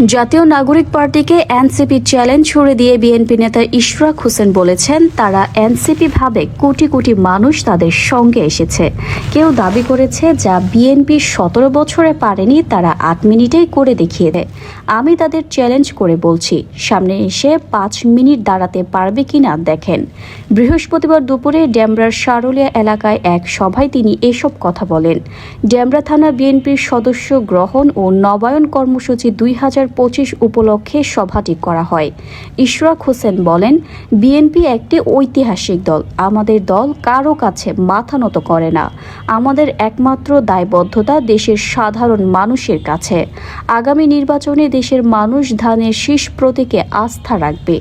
জাতীয় নাগরিক পার্টিকে এনসিপি চ্যালেঞ্জ ছুড়ে দিয়ে বিএনপি নেতা ইশরাক হোসেন বলেছেন, তারা এনসিপি ভাবে কোটি কোটি মানুষ তাদের সঙ্গে এসেছে। কেউ দাবি করেছে যা বিএনপি 17 বছরে পারেনি তারা 8 মিনিটেই করে দেখিয়ে দেয়। আমি তাদের চ্যালেঞ্জ করে বলছি, সামনে এসে 5 মিনিট দাঁড়াতে পারবে কিনা দেখেন। বৃহস্পতিবার দুপুরে ডেমরার সারুলিয়া এলাকায় এক সভায় তিনি এসব কথা বলেন। ডেমরা থানা বিএনপির সদস্য গ্রহণ ও নবায়ন কর্মসূচি 2025 উপলক্ষে সভাটি করা হয়। ইশরাক হোসেন বলেন, বিএনপি একটি ঐতিহাসিক দল। আমাদের দল কারো কাছে মাথা নত করে না। আমাদের একমাত্র দায়বদ্ধতা দেশের সাধারণ মানুষের কাছে। আগামী নির্বাচনে দেশের মানুষ ধানের শীষ প্রতীকে আস্থা রাখবে।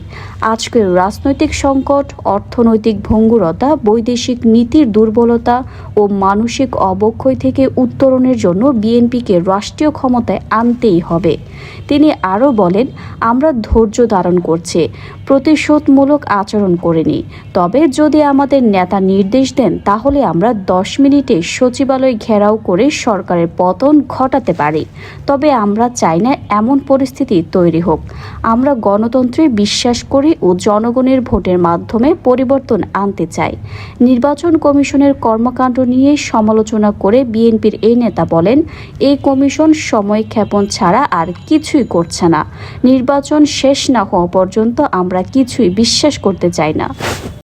আজকের রাজনৈতিক সংকট, অর্থনৈতিক ভঙ্গুরতা, বৈদেশিক নীতির দুর্বলতা ও মানসিক অবক্ষয় থেকে উত্তরণের জন্য বিএনপিকে রাষ্ট্রীয় ক্ষমতায় আনতেই হবে। তিনি আরও বলেন, আমরা ধৈর্য ধারণ করছি, প্রতিশোধমূলক আচরণ করিনি। তবে যদি আমাদের নেতা নির্দেশ দেন তাহলে আমরা 10 মিনিটে সচিবালয় ঘেরাও করে সরকারের পতন ঘটাতে পারি। তবে আমরা চাই না এমন পরিস্থিতি তৈরি হোক। আমরা গণতন্ত্রে বিশ্বাস করি ও জনগণের ভোটের মাধ্যমে পরিবর্তন আনতে চাই। নির্বাচন কমিশনের কর্মকাণ্ড নিয়ে সমালোচনা করে বিএনপির এই নেতা বলেন, এই কমিশন সময়ক্ষেপণ ছাড়া আর কিছুই করছে না। নির্বাচন শেষ না হওয়া পর্যন্ত আমরা কিছুই বিশ্বাস করতে চাই না।